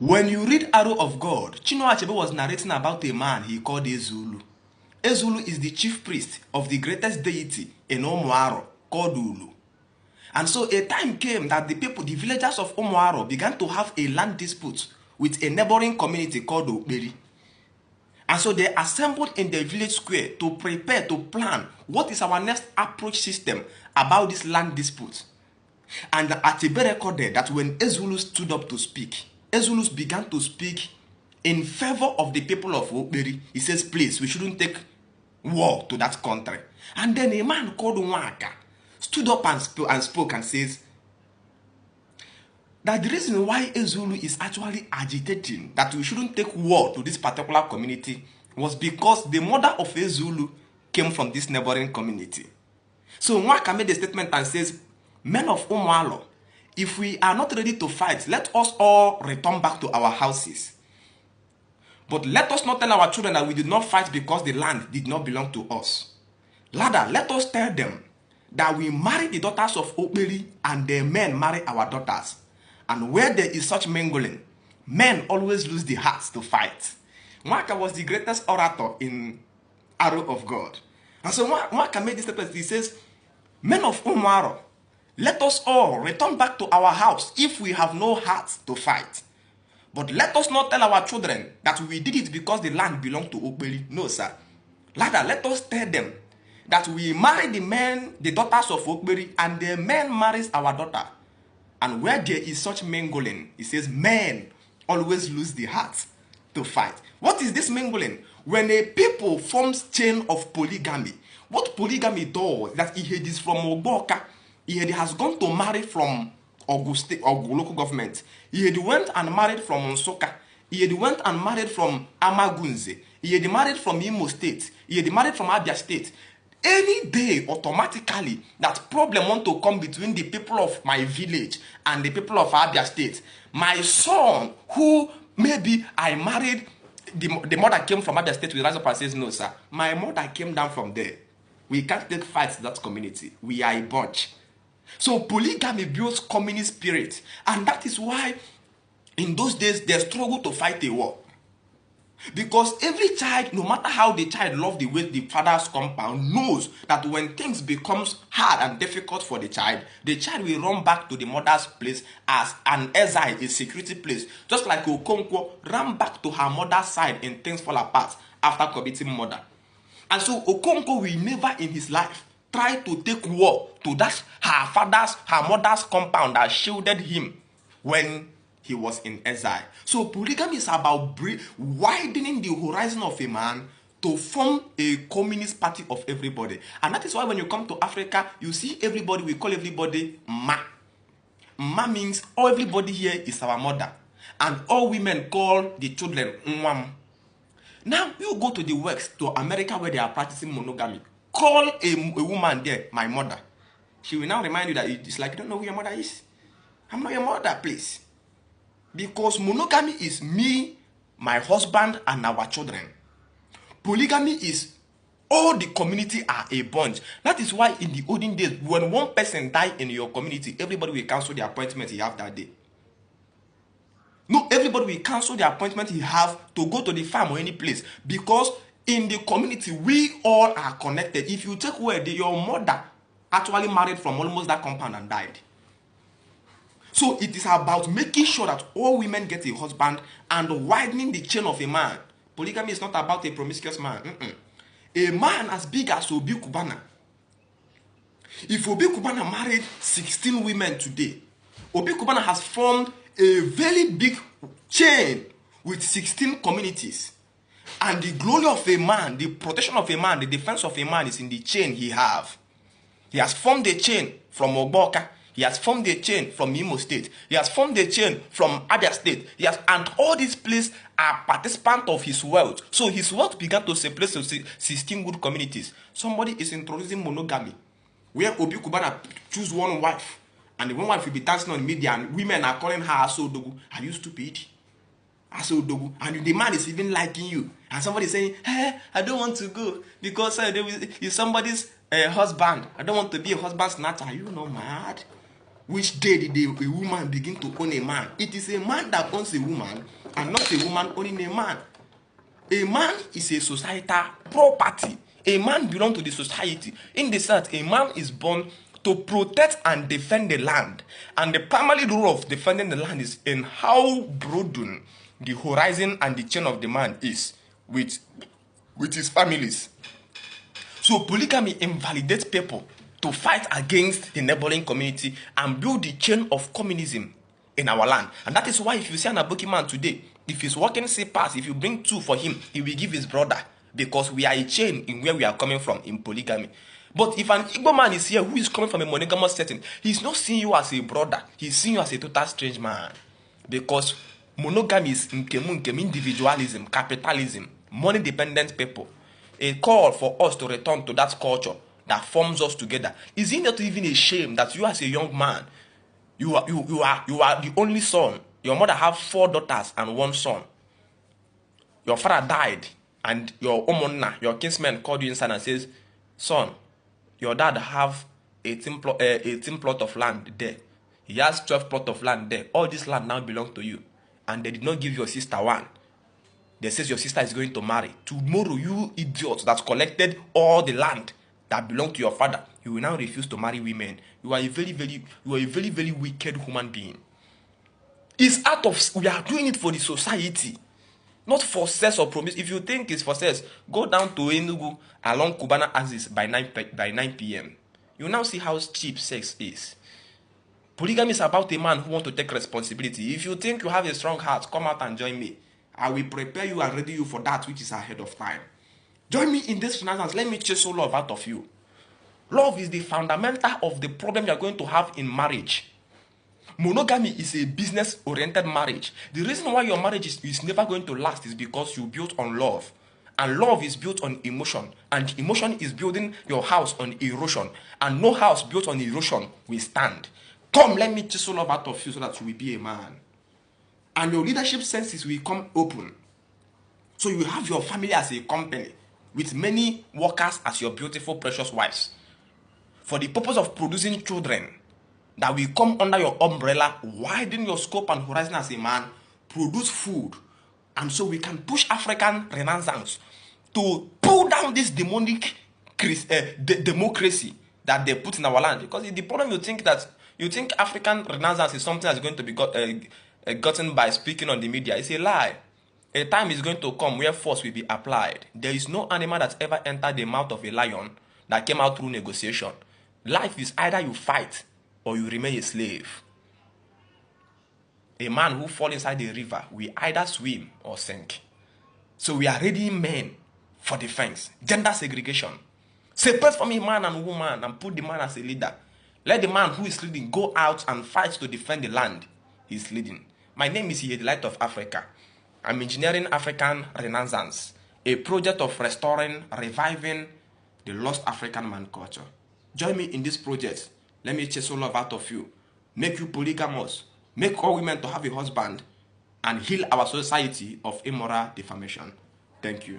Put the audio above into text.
When you read Arrow of God, Chinua Achebe was narrating about a man he called Ezulu. Ezulu is the chief priest of the greatest deity in Umuaro called Ulu. And so a time came that the people, the villagers of Umuaro, began to have a land dispute with a neighboring community called Okperi. And so they assembled in the village square to prepare, to plan what is our next approach system about this land dispute. And Achebe recorded that when Ezulu stood up to speak, Ezulu began to speak in favor of the people of Okperi. He says, please, we shouldn't take war to that country. And then a man called Nwaka stood up and spoke and says that the reason why Ezulu is actually agitating that we shouldn't take war to this particular community was because the mother of Ezulu came from this neighboring community. So Nwaka made a statement and says, men of Umualo, if we are not ready to fight, let us all return back to our houses. But let us not tell our children that we did not fight because the land did not belong to us. Rather, let us tell them that we marry the daughters of Okperi and the men marry our daughters. And where there is such mingling, men always lose the hearts to fight. Nwaka was the greatest orator in Arrow of God. And so Nwaka made this statement. He says, men of Umuaro, let us all return back to our house if we have no hearts to fight. But let us not tell our children that we did it because the land belonged to Okperi. No, sir. Rather, let us tell them that we marry the daughters of Okperi, and the men marries our daughter. And where there is such mingling, he says, men always lose the heart to fight. What is this mingling? When a people forms chain of polygamy, what polygamy does, that he is from Ogboka, he has gone to marry from Ogu local government. He had went and married from Nsukka. He had went and married from Amagunze. He had married from Imo State. He had married from Abia State. Any day, automatically, that problem want to come between the people of my village and the people of Abia State. My son, who maybe I married, the mother came from Abia State, will rise up and says, no, sir, my mother came down from there. We can't take fights in that community. We are a bunch. So polygamy builds communist spirit, and that is why in those days they struggle to fight a war. Because every child, no matter how the child loves the way the father's compound, knows that when things becomes hard and difficult for the child will run back to the mother's place as an exile, a security place. Just like Okonkwo ran back to her mother's side and things fall apart after committing murder. And so Okonkwo will never in his life try to take war to that her mother's compound that shielded him when he was in exile. So polygamy is about widening the horizon of a man to form a communist party of everybody. And that is why when you come to Africa, you see everybody, we call everybody Ma. Ma means everybody here is our mother. And all women call the children Nwam. Now you go to the West, to America, where they are practicing monogamy. Call a woman there, my mother. She will now remind you that it's like, you don't know who your mother is. I'm not your mother, please. Because monogamy is me, my husband, and our children. Polygamy is all the community are a bunch. That is why in the olden days, when one person died in your community, everybody will cancel the appointment he have that day. No, everybody will cancel the appointment he have to go to the farm or any place. Because in the community, we all are connected. If you take away your mother actually married from almost that compound and died. So it is about making sure that all women get a husband and widening the chain of a man. Polygamy is not about a promiscuous man. A man as big as Obi Kubana. If Obi Kubana married 16 women today, Obi Kubana has formed a very big chain with 16 communities. And the glory of a man, the protection of a man, the defense of a man is in the chain he have. He has formed a chain from Ogboka. He has formed a chain from Imo State. He has formed a chain from Abia State. And all these places are participants of his wealth. So his wealth began to separate 16 good communities. Somebody is introducing monogamy, where Obi Kubana choose one wife, and the one wife will be dancing on media, and women are calling her Asodogu. Are you stupid? Asodogu. And the man is even liking you. And somebody is saying, hey, I don't want to go because you're somebody's husband. I don't want to be a husband snatcher. Are you not mad? Which day did a woman begin to own a man? It is a man that owns a woman and not a woman owning a man. A man is a societal property. A man belongs to the society. In the sense, a man is born to protect and defend the land. And the primary role of defending the land is in how broaden the horizon and the chain of the man is with his families. So polygamy invalidates people to fight against the neighboring community and build the chain of communism in our land. And that is why if you see an Aboki man today, if he's working say pass, if you bring 2 for him, he will give his brother, because we are a chain in where we are coming from in polygamy. But if an Igbo man is here who is coming from a monogamous setting, he's not seeing you as a brother, he's seeing you as a total strange man. Because monogamy is individualism, capitalism, money-dependent people. A call for us to return to that culture that forms us together. Is it not even a shame that you as a young man, you are the only son? Your mother have 4 daughters and 1 son. Your father died, and your omonna, your kinsman, called you inside and says, son, your dad have 18 plot of land there. He has 12 plot of land there. All this land now belongs to you. And they did not give your sister 1. They says your sister is going to marry. Tomorrow, you idiot that collected all the land that belonged to your father, you will now refuse to marry women. You are a very, very wicked human being. It's out of, we are doing it for the society, not for sex or promise. If you think it's for sex, go down to Enugu along Cubana axis by 9 p.m. You now see how cheap sex is. Polygamy is about a man who wants to take responsibility. If you think you have a strong heart, come out and join me. I will prepare you and ready you for that which is ahead of time. Join me in this renaissance. Let me chase all love out of you. Love is the fundamental of the problem you are going to have in marriage. Monogamy is a business-oriented marriage. The reason why your marriage is never going to last is because you built on love. And love is built on emotion. And emotion is building your house on erosion. And no house built on erosion will stand. Come, let me chisel love out of you so that you will be a man. And your leadership senses will come open. So you have your family as a company with many workers as your beautiful, precious wives. For the purpose of producing children that will come under your umbrella, widen your scope and horizon as a man, produce food. And so we can push African renaissance to pull down this demonic democracy that they put in our land. Because the problem you think African renaissance is something that's going to be gotten by speaking on the media. It's a lie. A time is going to come where force will be applied. There is no animal that ever entered the mouth of a lion that came out through negotiation. Life is either you fight or you remain a slave. A man who falls inside the river will either swim or sink. So we are readying men for defense. Gender segregation. Separate from a man and woman and put the man as a leader. Let the man who is leading go out and fight to defend the land he's leading. My name is Ye, the Light of Africa. I'm engineering African Renaissance, a project of restoring, reviving the lost African man culture. Join me in this project. Let me chase all love out of you. Make you polygamous. Make all women to have a husband and heal our society of immoral defamation. Thank you.